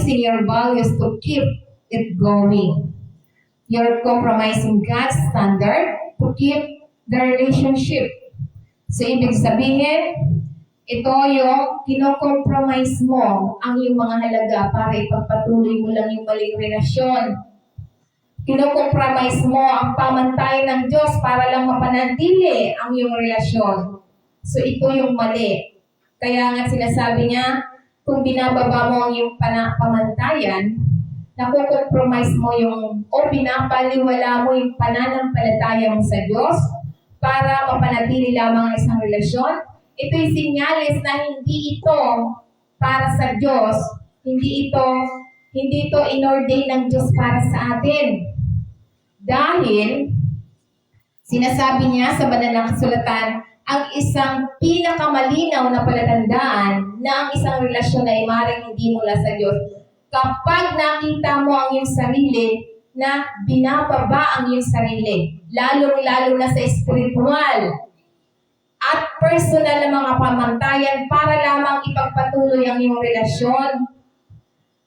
compromising your values to keep it going. You're compromising God's standard to keep the relationship. So, ibig sabihin, ito yung kino-compromise mo ang iyong mga halaga para ipagpatuloy mo lang yung maling relasyon. Kino-compromise mo ang pamantayan ng Diyos para lang mapanatili ang iyong relasyon. So, ito yung mali. Kaya nga sinasabi niya, kung binababa mo ang iyong pamantayan, nakukompromise mo yung, o pinapaliwala mo yung pananampalataya mo sa Diyos para mapanatili lamang ang isang relasyon, ito'y sinyalis na hindi ito para sa Diyos, hindi ito inordain ng Diyos para sa atin. Dahil, sinasabi niya sa banal na kasulatan, ang isang pinakamalinaw na palatandaan na ang isang relasyon ay maaaring hindi mula sa Diyos. Kapag nakita mo ang iyong sarili na binababa ang iyong sarili, lalo na sa spiritual at personal na mga pamantayan para lamang ipagpatuloy ang iyong relasyon.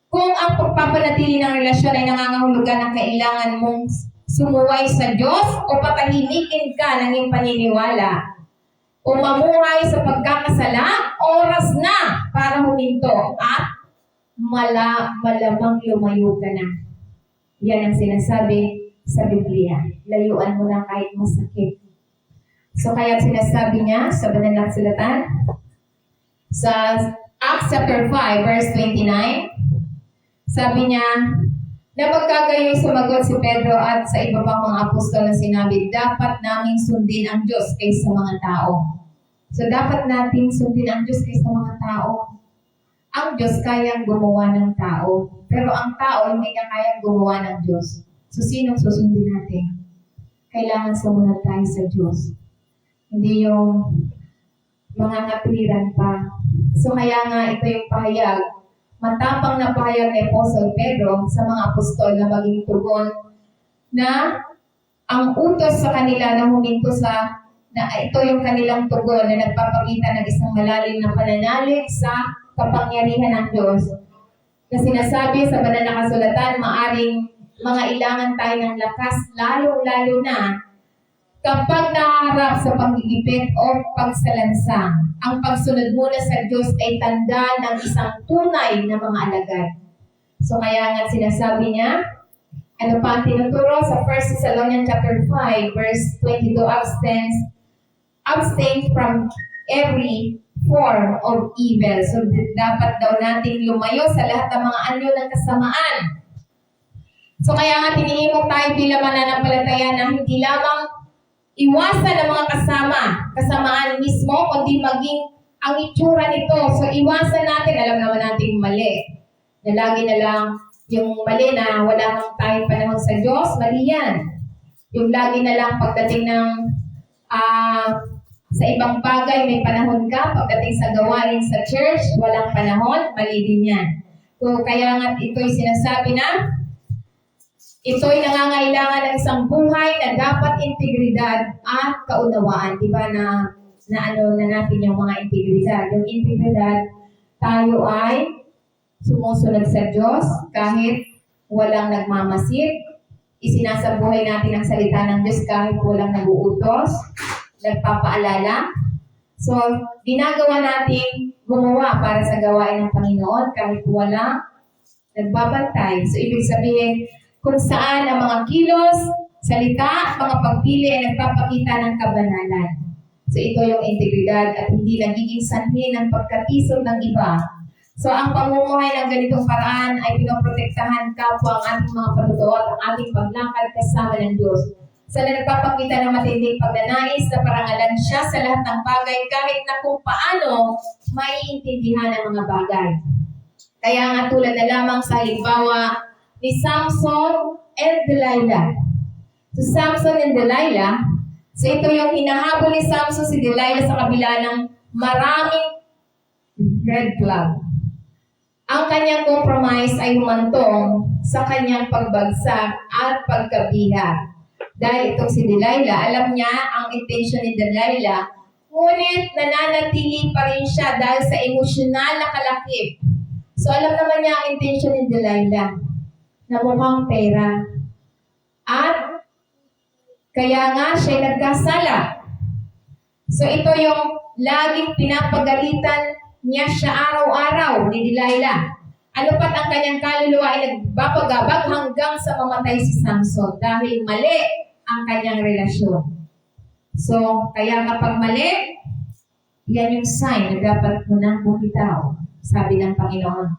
Kung ang pagpapanatili ng relasyon ay nangangahulugan ng kailangan mong sumuway sa Diyos o patahimikin ka ng iyong paniniwala, o mamuhay sa pagkakasala, oras na para huminto at malamang lumayo ka na. Yan ang sinasabi sa Biblia. Layuan mo na kahit masakit. So kaya sinasabi niya sa banal na kasulatan, sa Acts chapter 5, verse 29, sabi niya, na magkagayoy sumagot si Pedro at sa iba pang mga apostol na sinabi, dapat naming sundin ang Diyos kaysa mga tao. So dapat nating sundin ang Diyos kaysa mga tao. Ang Diyos kayang gumawa ng tao, pero ang tao hindi niya kayang gumawa ng Diyos. So sinong susundin natin? Kailangan sumunod tayo sa Diyos. Hindi yung mga katwiran pa. So kaya nga ito yung pahayag, matapang na pahayag ni Apostle Pedro sa mga apostol na maging tugon na ang utos sa kanila na huminto sa na ito yung kanilang tugon na nagpapakita ng isang malalim na pananalig sa kapangyarihan ng Diyos. Na sinasabi sa banal na kasulatan, maaring mangailangan tayo ng lakas, lalo na kapag naharap sa panggigipit o pagsalansang. Ang pagsunod muna sa Diyos ay tanda ng isang tunay na mga alagad. So kaya nga sinasabi niya, ano pa ang tinuturo sa 1 Thessalonians chapter 5, verse 22, abstain from every form of evil. So dapat daw nating lumayo sa lahat ng mga anyo ng kasamaan. So kaya nga tinihimok tayo bilang mananampalataya na hindi lamang iwasan ang mga kasamaan mismo, kundi maging ang itsura nito. So iwasan natin, alam naman natin mali. Na lagi na lang yung mali na wala kang tayong panahon sa Diyos, mali yan. Yung lagi na lang pagdating ng sa ibang bagay may panahon ka, pagdating sa gawain sa church, walang panahon, mali din yan. So kaya nga ito'y sinasabi na ito'y nangangailangan ng isang buhay na dapat integridad at kaunawaan. Diba na ano na natin yung mga integridad. Yung integridad, tayo ay sumusunod sa Diyos kahit walang nagmamasid. Isinasabuhay natin ang salita ng Diyos kahit walang nag-uutos, nagpapaalala. So, ginagawa natin gumawa para sa gawain ng Panginoon kahit walang nagbabantay. So, ibig sabihin, kung saan ang mga kilos, salita, mga pagpili ay nagpapakita ng kabanalan. So ito yung integridad at hindi nagiging sanhi ng pagkatisod ng iba. So ang pamumuhay ng ganitong paraan ay pinoprotektahan kapwa ang ating mga panutuo at ang ating paglakad kasama ng Diyos. So na nagpapakita ng matinding pagnanais na parangalan siya sa lahat ng bagay kahit na kung paano maiintindihan ang mga bagay. Kaya nga tulad na lamang sa halimbawa ni Samson and Delilah. So Samson and Delilah, so ito yung hinahabol ni Samson si Delilah sa kabila ng maraming red flag. Ang kanyang compromise ay humantong sa kanyang pagbagsak at pagkabiha. Dahil itong si Delilah, alam niya ang intention ni Delilah, ngunit nananatili pa rin siya dahil sa emosyonal na kalakip. So alam naman niya ang intention ni Delilah na mukhang pera. At kaya nga siya nagkasala. So ito yung laging pinapagalitan niya siya araw-araw ni Delilah. Ano pat ang kanyang kaluluwa ay nagbabagabag hanggang sa mamatay si Samson dahil mali ang kanyang relasyon. So, kaya kapag mali, yan yung sign na dapat mo nang bumitaw, sabi ng Panginoon.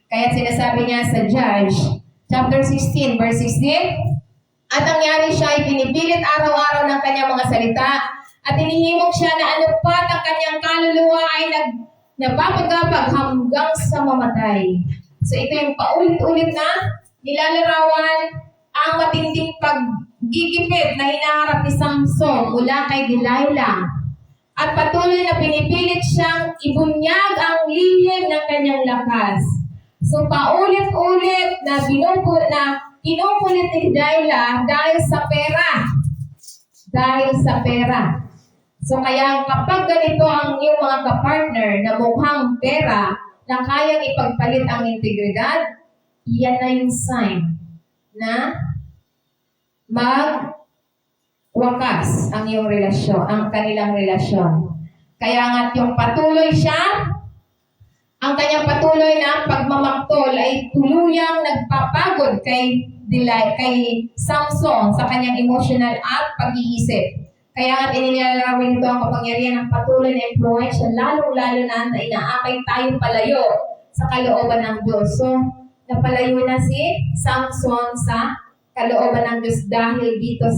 Kaya sinasabi niya sa Judge, chapter 16, verse 16, at nangyari siya ay pinipilit araw-araw ng kanyang mga salita at inihimok siya na ano pat ang kanyang kaluluwa ay nababagabag hanggang sa mamatay. So ito yung paulit-ulit na nilalarawan ang matinding paggigipit na hinaharap ni Samson mula kay Delilah. At patuloy na pinipilit siyang ibunyag ang lihim ng kanyang lakas. So paulit-ulit na pinupulit ni Delilah dahil sa pera. Dahil sa pera. So kaya kapag ganito ang iyong mga kapartner na mukhang pera na kayang ipagpalit ang integridad, yan na yung sign na magwakas ang iyong relasyon, ang kanilang relasyon. Kaya nga't yung patuloy siya, ang kanyang patuloy na pagmamaktol ay tuluyang nagpapagod kay Samson sa kanyang emotional at pag-iisip. Kaya nga't inilalawin nito ang kapangyarihan ng patuloy na influensya, lalong-lalo na inaakay tayo palayo sa kalooban ng Diyos. So, napalayo na si Samson sa kalooban ng Diyos dahil dito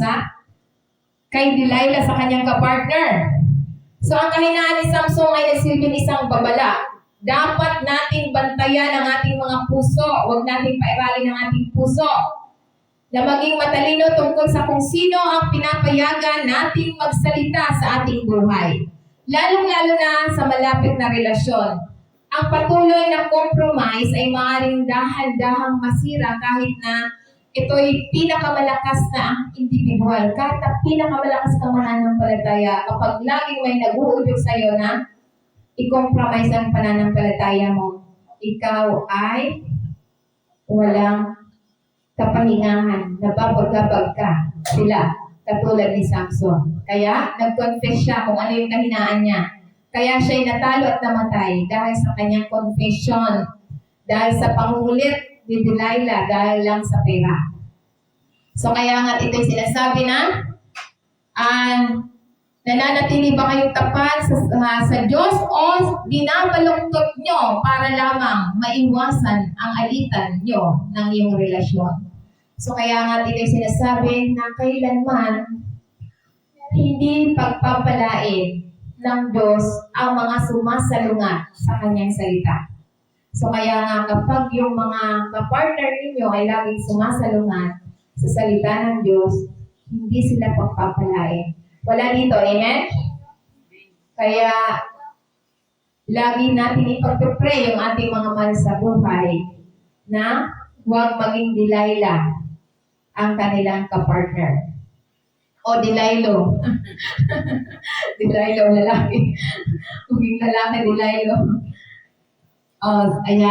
kay Delilah sa kanyang kapartner. So, ang kahinaan ni Samson ay nagsilbing isang babala. Dapat nating bantayan ang ating mga puso. Huwag nating pairalin ang ating puso. Na maging matalino tungkol sa kung sino ang pinapayagan nating magsalita sa ating buhay. Lalong-lalo na sa malapit na relasyon. Ang patuloy na compromise ay maaaring dahan-dahang masira kahit na ito'y pinakamalakas na individual. Kahit na pinakamalakas na mananampalataya, kapag laging may nag-uudyok sa iyo na i-compromise ang pananampalataya mo, ikaw ay walang kapahingahan, nababagabag ka sila, katulad ni Samson. Kaya, nag-confess siya kung ano yung kahinaan niya. Kaya siya'y natalo at namatay dahil sa kanyang confession, dahil sa pangulit ni Delilah, dahil lang sa pera. So, kaya nga ito'y sinasabi na, nananatili ba kayong tapat sa Diyos o binabaluktot nyo para lamang maiwasan ang alitan nyo ng iyong relasyon? So kaya nga ito'y sinasabi na kailanman hindi pagpapalain ng Diyos ang mga sumasalungat sa kanyang salita. So kaya nga kapag yung mga kapartner ninyo ay laging sumasalungat sa salita ng Diyos, hindi sila pagpapalain. Wala dito, amen? Kaya, lagi natin ipagpipray yung ating mga mahal sa buhay na huwag maging Delilah ang kanilang kapartner. O Delilo. Delilo, lalaki. Maging lalaki, Delilo. O, ayan.